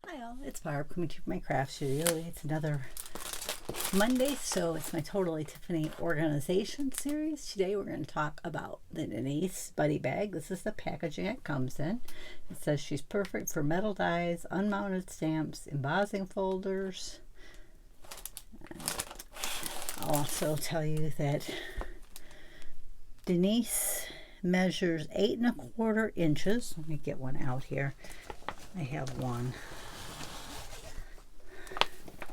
Hi all, it's Barb coming to you from my craft studio. It's another Monday, so it's my Totally-Tiffany organization series. Today we're going to talk about the Denise Buddy Bag. This is the packaging it comes in. It says she's perfect for metal dies, unmounted stamps, embossing folders. I'll also tell you that Denise measures 8 1/4 inches. Let me get one out here. I have one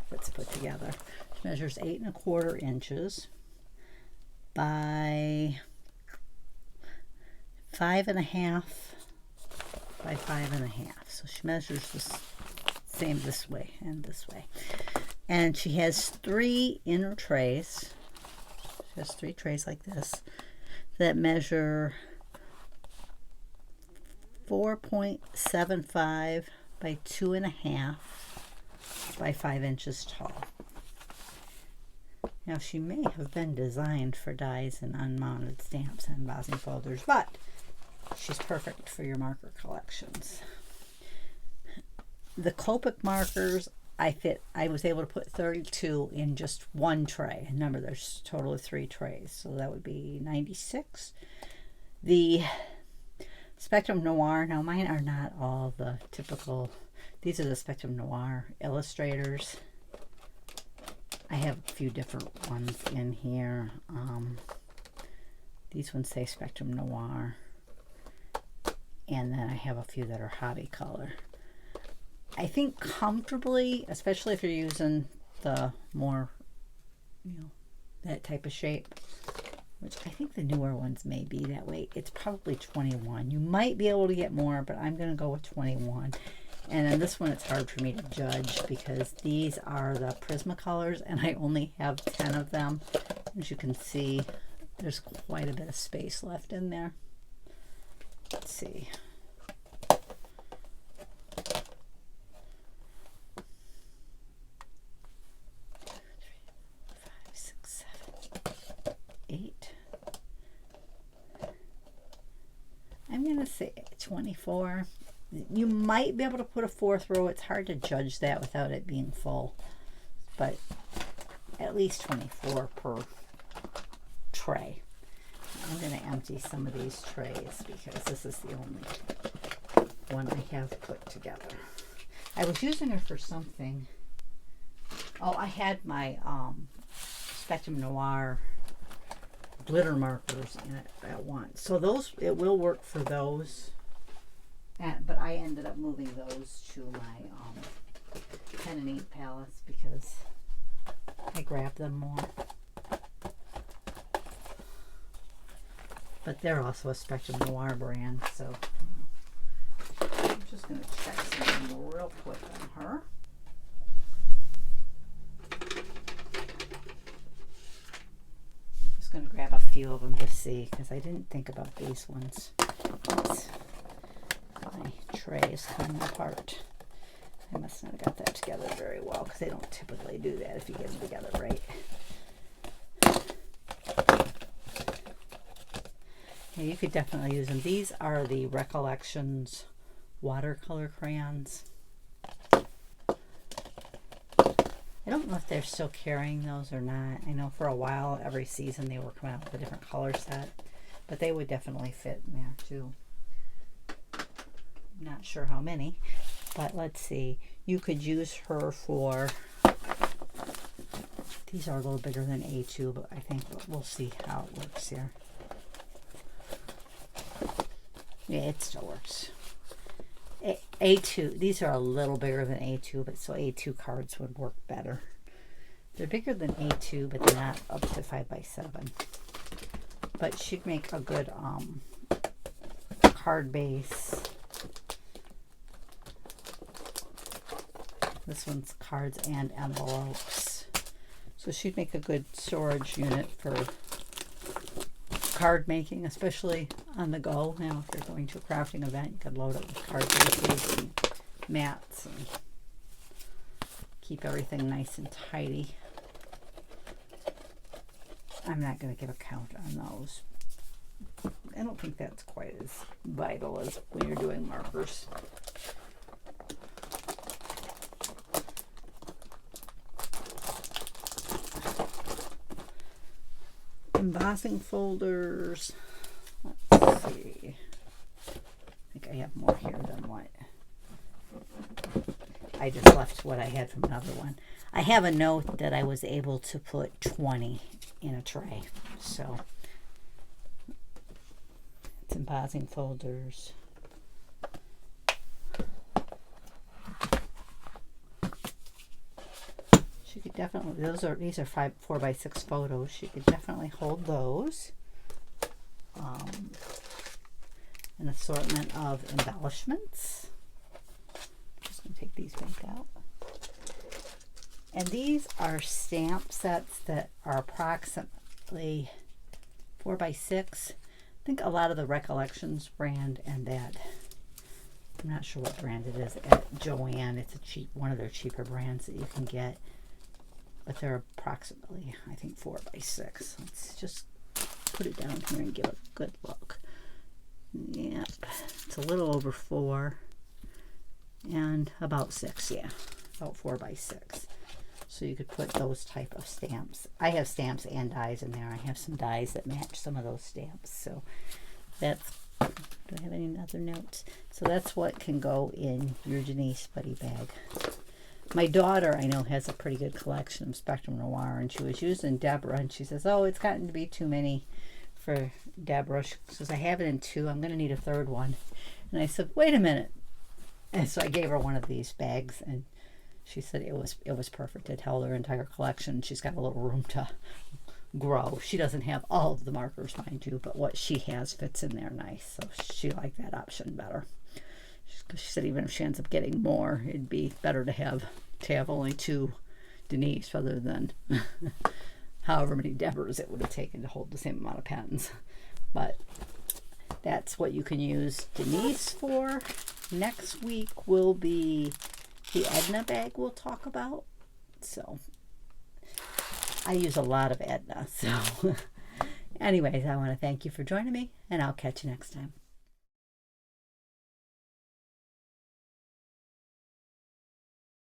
that's put together. She measures 8 1/4 inches by 5.5 by 5.5. So she measures the same this way and this way. And she has 3 inner trays. She has 3 trays like this that measure 4.75 by 2.5 by 5 inches tall. Now she may have been designed for dies and unmounted stamps and embossing folders, but she's perfect for your marker collections. The Copic markers, I was able to put 32 in just one tray. Remember, there's a total of 3 trays, so that would be 96. The Spectrum Noir, now mine are not all the typical, these are the Spectrum Noir Illustrators. I have a few different ones in here. These ones say Spectrum Noir, and then I have a few that are Hobby Color. I think comfortably, especially if you're using the more, that type of shape, which I think the newer ones may be that way. It's probably 21. You might be able to get more, but I'm going to go with 21. And then this one, it's hard for me to judge because these are the Prismacolors, and I only have 10 of them. As you can see, there's quite a bit of space left in there. Let's see. 8. I'm going to say 24. You might be able to put a 4th row. It's hard to judge that without it being full, but at least 24 per tray. I'm going to empty some of these trays because this is the only one I have put together. I was using her for something. Oh, I had my Spectrum Noir glitter markers in it at once, so those, it will work for those, but I ended up moving those to my pen and ink palettes because I grabbed them more. But they're also a Spectrum Noir brand, so I'm just going to check something real quick on her. Going to grab a few of them to see because I didn't think about these ones. Oops. My tray is coming apart. I must not have got that together very well because they don't typically do that if you get them together right. Yeah, you could definitely use them. These are the Recollections watercolor crayons. I don't know if they're still carrying those or not. I know for a while, every season, they were coming out with a different color set, but they would definitely fit in there too. Not sure how many, but let's see. You could use her for, these are a little bigger than A2, but I think we'll see how it works here. Yeah, it still works. A2, these are a little bigger than A2, but so A2 cards would work better. They're bigger than A2, but they're not up to 5x7. But she'd make a good card base. This one's cards and envelopes. So she'd make a good storage unit for card making, especially on the go. Now, if you're going to a crafting event, you could load it with card bases and mats and keep everything nice and tidy. I'm not going to give a count on those. I don't think that's quite as vital as when you're doing markers. embossing folders. Let's see. I think I have more here than what. I just left what I had from another one. I have a note that I was able to put 20 in a tray. So it's embossing folders. She could definitely, these are 4x6 photos. She could definitely hold those. An assortment of embellishments. Just gonna take these back out. And these are stamp sets that are approximately 4x6. I think a lot of the Recollections brand and that, I'm not sure what brand it is, at Joann. It's a one of their cheaper brands that you can get. But they're approximately, I think, 4x6. Let's just put it down here and give it a good look. Yep, it's a little over 4 and about 6, yeah, about 4x6. So you could put those type of stamps. I have stamps and dies in there. I have some dies that match some of those stamps. So that's, do I have any other notes? So that's what can go in your Denise buddy bag. My daughter, I know, has a pretty good collection of Spectrum Noir, and she was using Deborah, and she says, oh, it's gotten to be too many for Deborah. She says, I have it in 2. I'm going to need a 3rd one. And I said, wait a minute. And so I gave her one of these bags, and she said it was perfect. It held her entire collection. She's got a little room to grow. She doesn't have all of the markers, mind you, but what she has fits in there nice. So she liked that option better. She said even if she ends up getting more, it'd be better to have only 2 Denise rather than however many Deborahs it would have taken to hold the same amount of pens. But that's what you can use Denise for. Next week will be the Edna bag we'll talk about. So I use a lot of Edna. So anyways, I want to thank you for joining me, and I'll catch you next time.